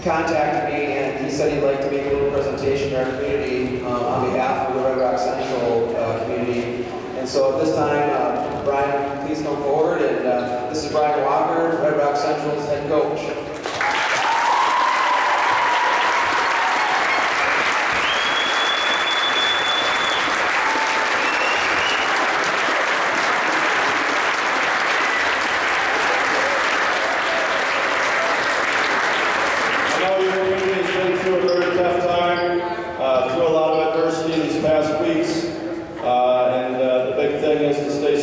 contacted me and he said he'd like to make a little presentation to our community on behalf of the Red Rock Central community. And so at this time, Brian, please come forward. And this is Brian Walker, Red Rock Central's head coach.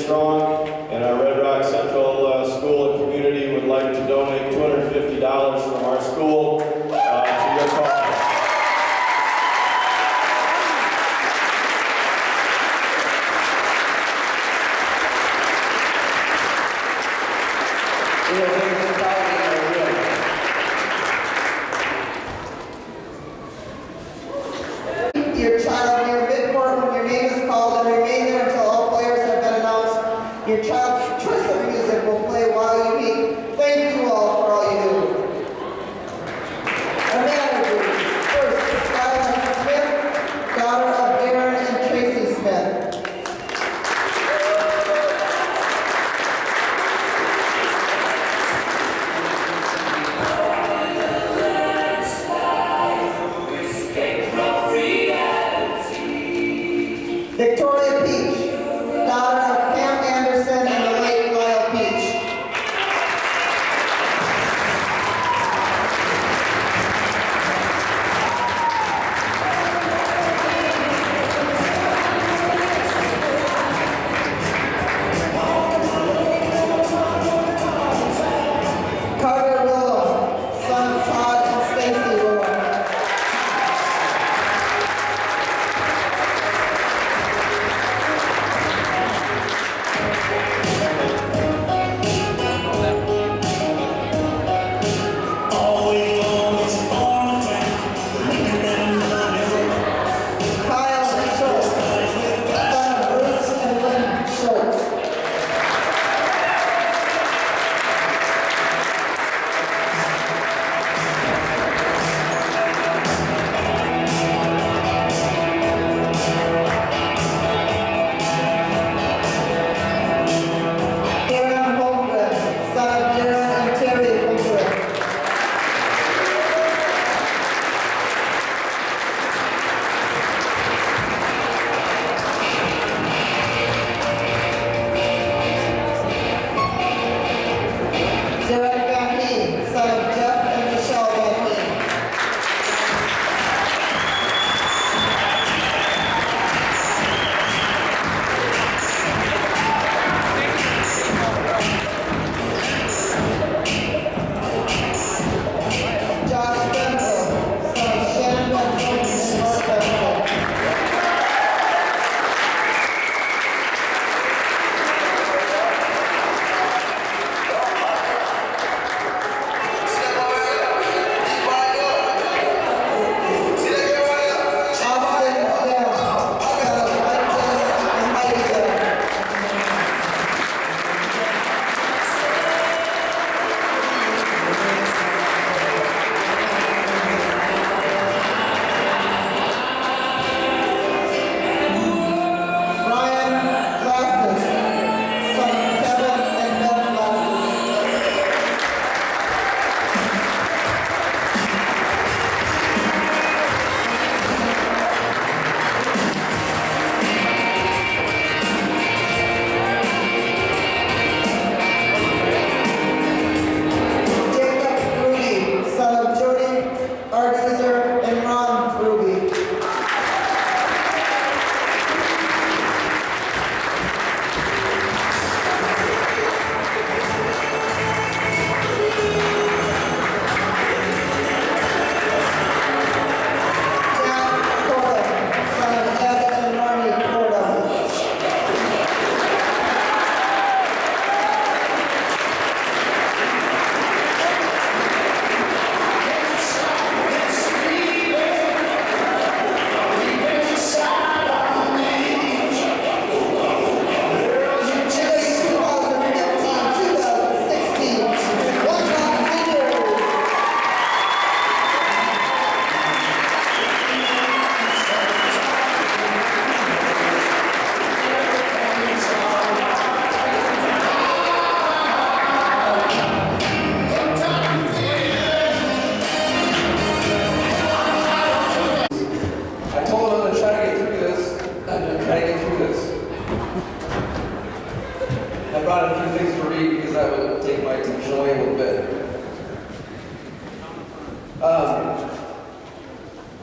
Strong, and our Red Rock Central School and community would like to donate $250 from our school to your cause. Your child near midcourt when your name is called and remain there until all players have been announced. Your child's choice of music will play while you eat. Thank you all for all you do.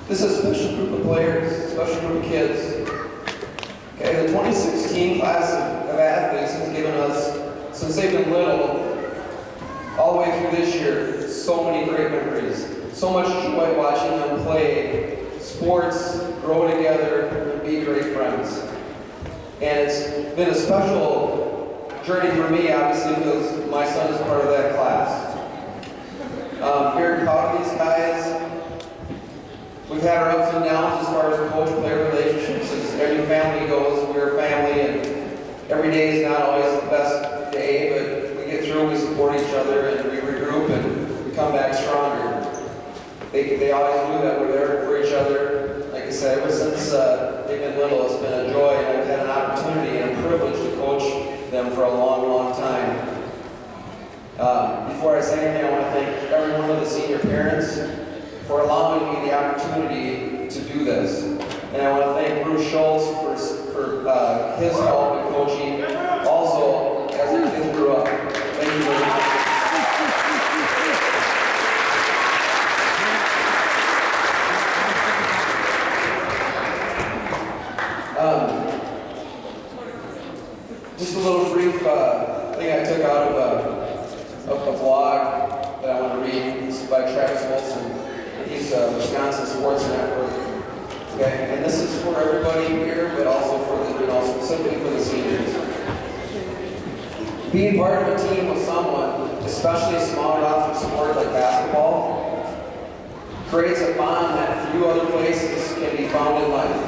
This is a special group of players, a special group of kids. Okay, the 2016 class of athletes has given us, since they've been little, all the way through this year, so many great memories. So much joy watching them play sports, grow together, and be great friends. And it's been a special journey for me, obviously, because my son is part of that class. Very proud of these guys. We've had our ups and downs as far as coach-player relationships. As every family goes, we're a family, and every day is not always the best day, but we get through, we support each other, and we regroup, and we come back stronger. They always knew that we're there for each other. Like I said, ever since they've been little, it's been a joy, and I've had an opportunity and a privilege to coach them for a long, long time. Before I say anything, I want to thank every one of the senior parents for allowing me the opportunity to do this. And I want to thank Bruce Schultz for his help in coaching, also as the kids grew up. Thank you very much. Just a little brief thing I took out of a blog that I want to read. This is by Travis Wilson. He's Wisconsin Sports Network. Okay, and this is for everybody here, but also specifically for the seniors. Being part of a team with someone, especially a smaller offensive sport like basketball, creates a bond that few other places can be found in life.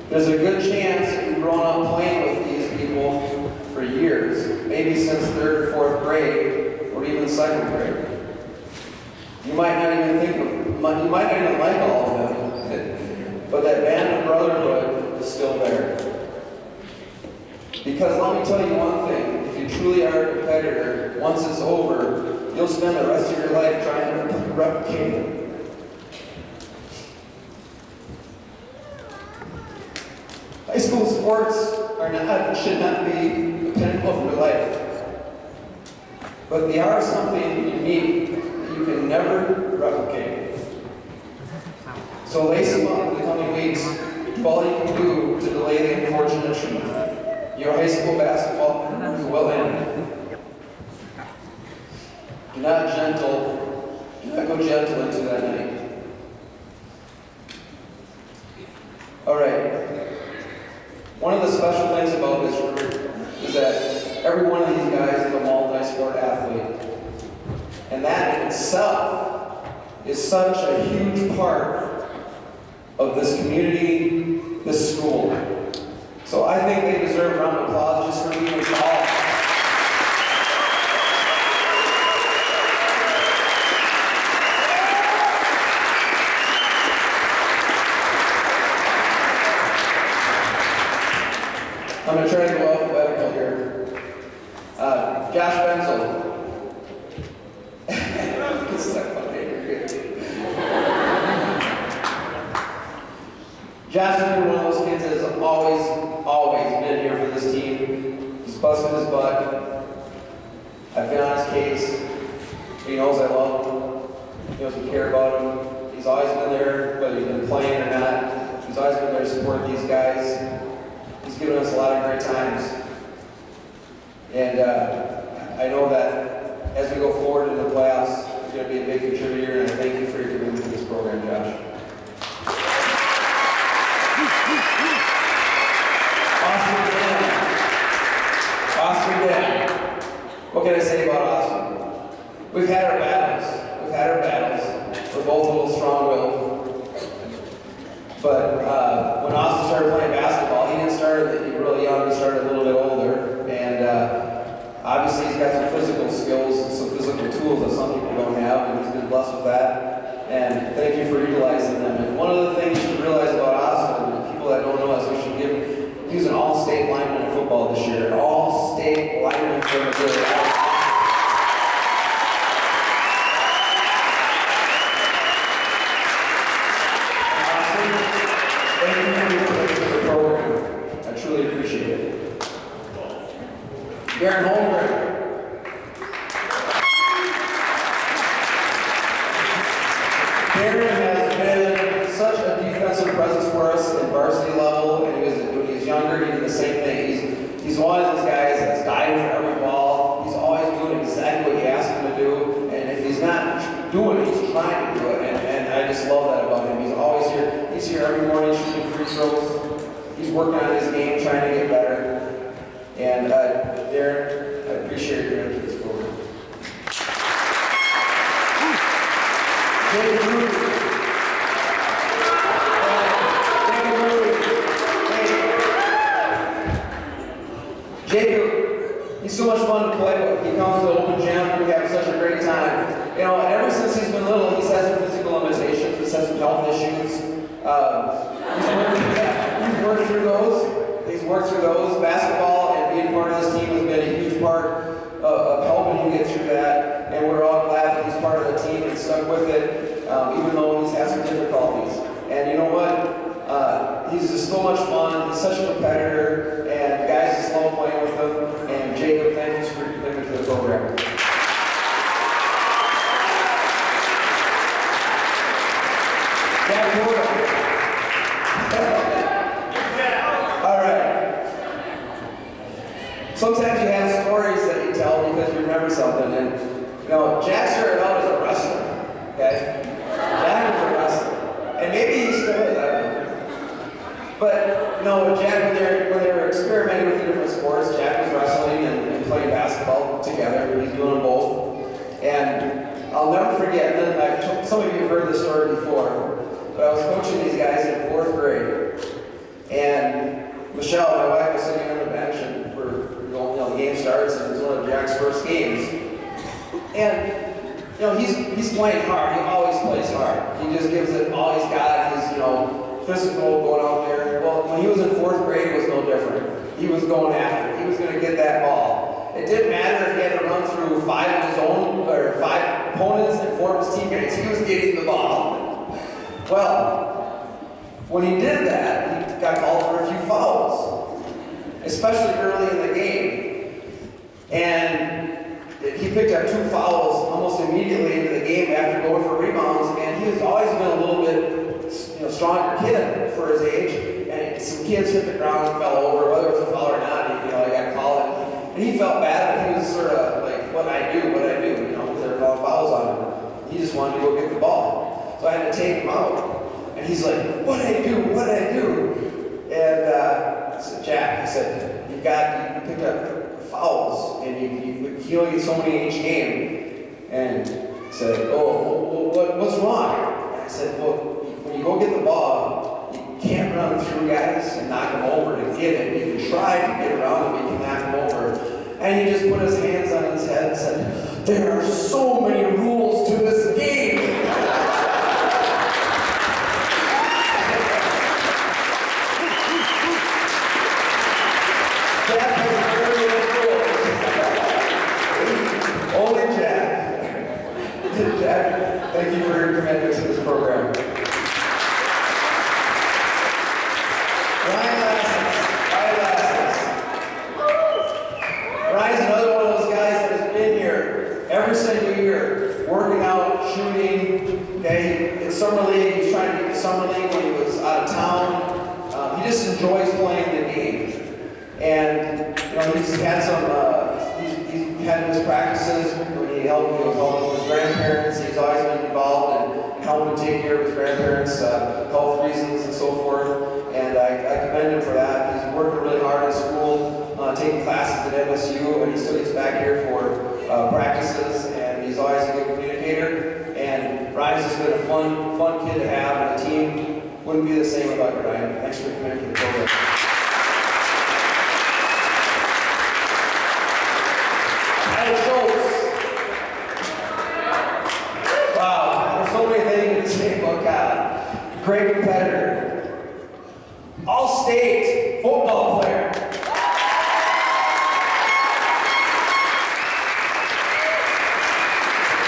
There's a good chance that you've grown up playing with these people for years, maybe since 3rd or 4th grade, or even 2nd grade. You might not even like all of them, but that band of brotherhood is still there. Because let me tell you one thing, if you truly are a competitor, once it's over, you'll spend the rest of your life trying to replicate it. High school sports should not be the pinnacle of your life. But they are something unique that you can never replicate. So lace them up in the coming weeks. Do all you can do to delay the unfortunate truth. Your high school basketball career is well ended. Do not go gentle into that night. All right. One of the special things about this group is that every one of these guys is a multi-sport athlete. And that in itself is such a huge part of this community, this school. So I think they deserve a round of applause just for being involved. I'm going to try to go alphabetical here. Josh Benzel. Josh has been one of those kids that has always been here for this team. He's busted his butt. I've been on his case. He knows I love him. He knows we care about him. He's always been there, whether he's been playing or not. He's always been there to support these guys. He's given us a lot of great times. And I know that as we go forward in the playoffs, you're going to be a big contributor, and I thank you for your commitment to this program, Josh. Austin Dan. What can I say about Austin? We've had our battles. We're both a little strong-willed. But when Austin started playing basketball, he didn't start really young. He started a little bit older. And obviously he's got some physical skills and some physical tools that some people don't have, and he's been blessed with that. And thank you for utilizing them. And one of the things you should realize about Austin, and people that don't know us, we should give, he's an all-state lineman in football this year. An all-state lineman for the good. Darren Holmgren. us in varsity level, and when he was younger, he did the same thing. He's one of those guys that's diving for every ball. He's always doing exactly what you ask him to do, and if he's not doing it, he's trying to do it, and I just love that about him. He's always here. He's here every morning shooting free throws. He's working on his game, trying to get better. And Darren, I appreciate your interest in this program. Jacob Rudy. Jacob, he's so much fun to play with. He comes to the open gym, we have such a great time. You know, ever since he's been little, he's had some physical limitations, he's had some health issues. He's worked through those. He's worked through those. Basketball and being part of this team has been a huge part of helping him get through that. And we're all glad that he's part of the team and stuck with it, even though he's had some difficulties. And you know what? He's just so much fun. He's such a competitor, and the guys just love playing with him. And Jacob, thank you for your commitment to the program. All right. Sometimes you have stories that you tell because you remember something. And, you know, Jack started out as a wrestler, okay? Jack was a wrestler. And maybe he still is, I don't know. But, you know, Jack, when they were experimenting with the different sports, Jack was wrestling and playing basketball together. He's doing them both. And I'll never forget, and some of you have heard this story before, but I was coaching these guys in 4th grade. And Michelle, my wife, was sitting on the bench, and we're going, you know, the game starts, and it's one of Jack's first games. And, you know, he's playing hard. He always plays hard. He just gives it all he's got. He's, you know, physical, going out there. Well, when he was in 4th grade, it was no different. He was going after it. He was going to get that ball. It didn't matter if he had to run through 5 of his own, or 5 opponents and 4 of his teammates. He was getting the ball. Well, when he did that, he got called for a few fouls, especially early in the game. And he picked up 2 fouls almost immediately into the game after going for rebounds, and he has always been a little bit, you know, stronger kid for his age. And some kids hit the ground and fell over, whether it was a foul or not, you know, he got called. And he felt bad, but he was sort of like, what I do, you know, because they were calling fouls on him. He just wanted to go get the ball. So I had to take him out. And he's like, what did I do? And I said, Jack, he said, you picked up fouls, and you only get so many each game. And he said, oh, what's wrong? And I said, well, when you go get the ball, you can't run through guys and knock them over to get it. You can try to get around them, but you can knock them over. And he just put his hands on his head and said, there are so many rules to this game. Jack has very little rules. Only Jack. Jack, thank you for your commitment to this program. Ryan's another one of those guys that has been here every single year, working out, shooting. Okay, in summer league, he's trying to get to summer league when he was out of town. He just enjoys playing the game. And you know, he's had he's had his practices when he was helping with his grandparents. He's always been involved in helping take care of his grandparents, health reasons and so forth. And I commend him for that. He's working really hard in school, taking classes at MSU, and he still gets back here for practices. And he's always a good communicator. And Ryan's just been a fun kid to have, and the team wouldn't be the same without you, Ryan. Thanks for committing to the program. Wow, there's so many things to say about Kyle. Great competitor. All-state football player.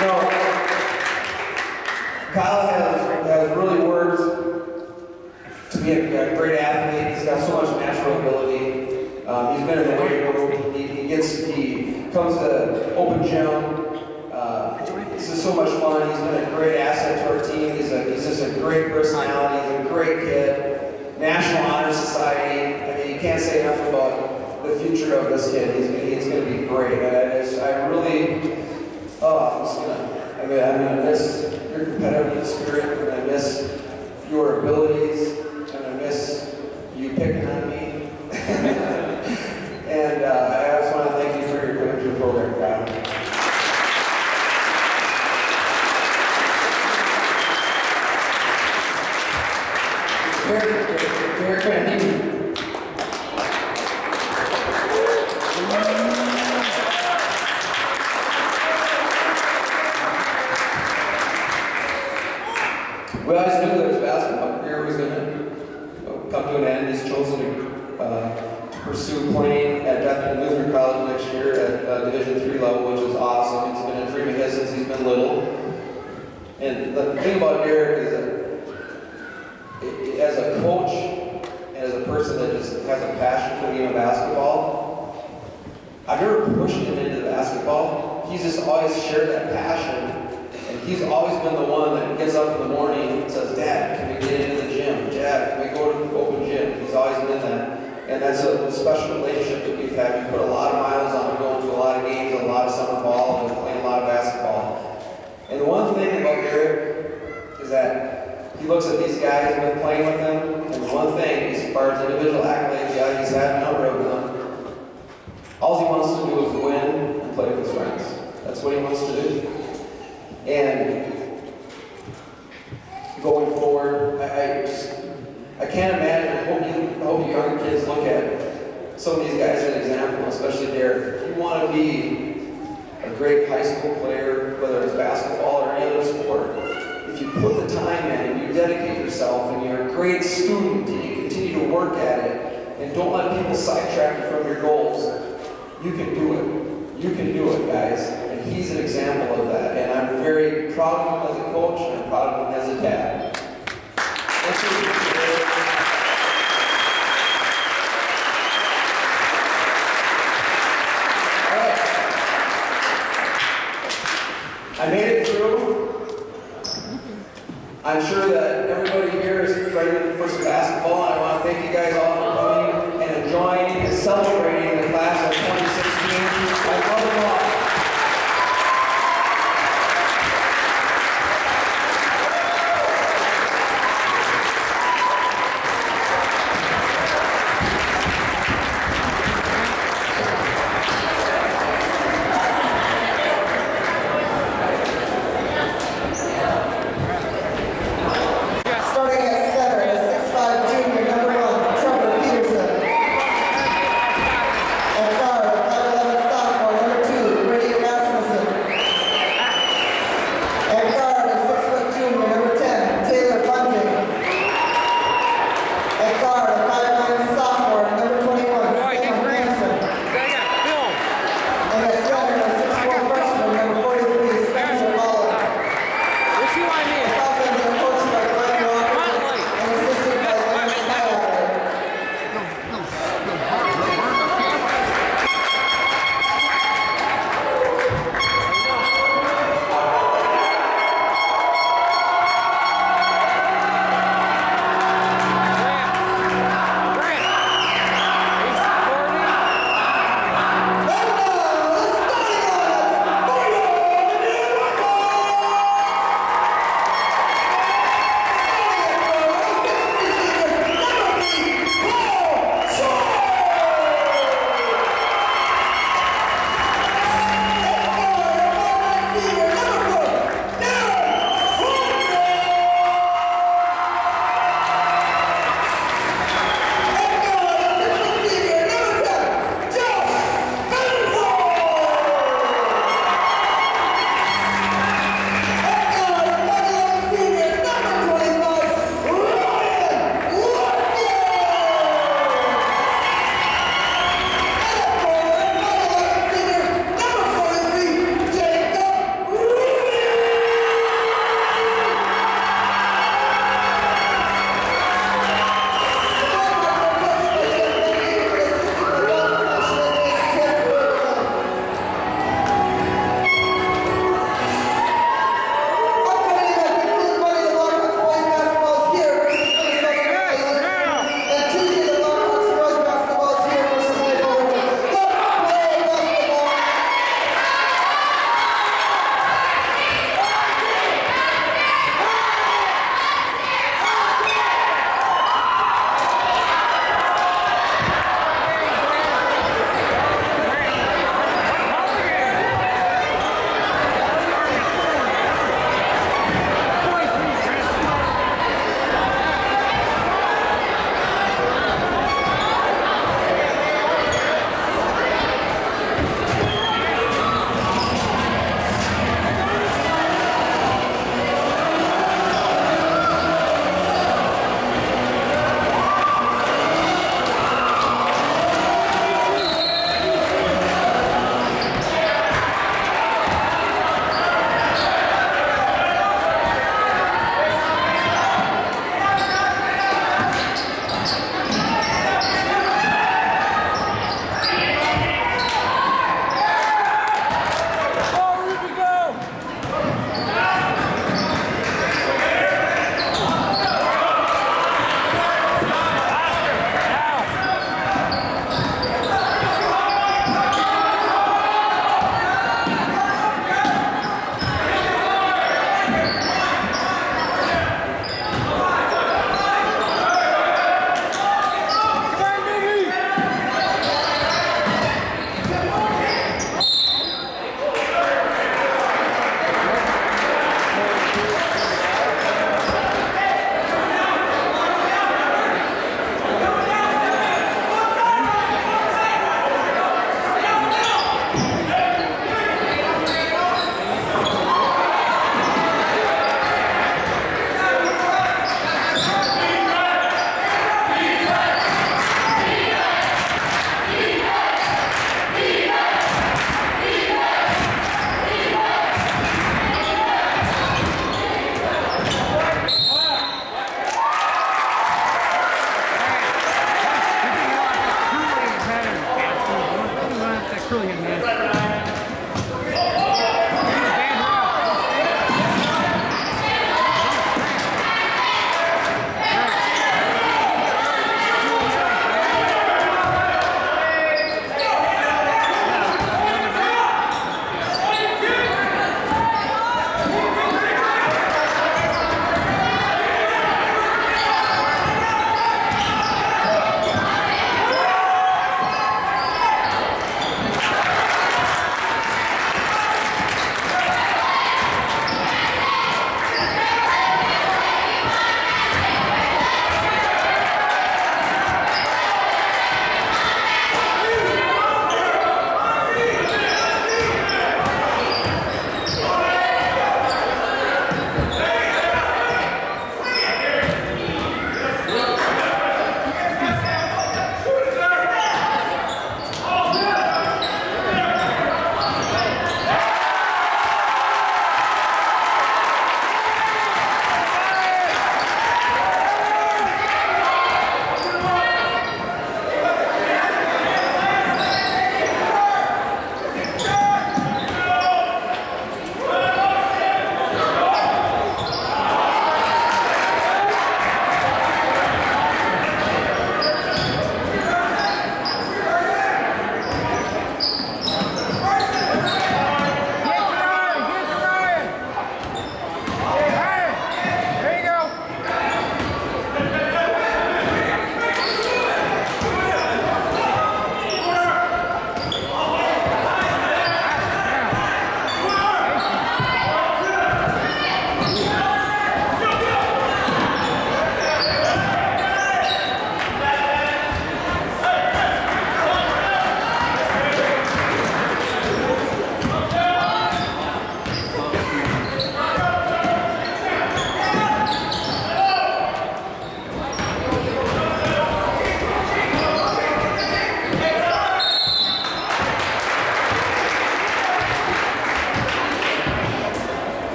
No, Kyle has really worked to be a great athlete. He's got so much natural ability. He's been in the weight room. He comes to open gym. This is so much fun. He's been a great asset to our team. He's just a great personality. He's a great kid. National Honor Society. I mean, you can't say enough about the future of this kid. He's going to be great. And I really, I'm going to miss your competitive spirit. I'm going to miss your abilities. I'm going to miss you picking on me. And I just want to thank you for your commitment to the program, Brian. Very thank you. We always knew that his basketball career was going to come to an end. He's chosen to pursue playing at Bethany Lutheran College next year at Division III level, which is awesome. It's been a dream of his since he's been little. And the thing about Derek is that as a coach and as a person that just has a passion for the game of basketball, I've never pushed him into basketball. He's just always shared that passion. And he's always been the one that gets up in the morning and says, Dad, can we get into the gym? Dad, can we go to the open gym? He's always been that. And that's a special relationship that we've had. We put a lot of miles on going to a lot of games, a lot of summer ball, and playing a lot of basketball. And the one thing about Derek is that he looks at these guys who've been playing with him, and the one thing, as far as individual accolades, yeah, he's had a number of them. All he wants to do is win and play with his friends. That's what he wants to do. And going forward, I can't imagine. I hope you younger kids look at some of these guys as an example, especially Derek. If you want to be a great high school player, whether it's basketball or any other sport, if you put the time in and you dedicate yourself and you're a great student and you continue to work at it and don't let people sidetrack you from your goals, you can do it. You can do it, guys. And he's an example of that. And I'm very proud of him as a coach and I'm proud of him as a dad. I made it through. I'm sure that everybody here is ready for some basketball, and I want to thank you guys all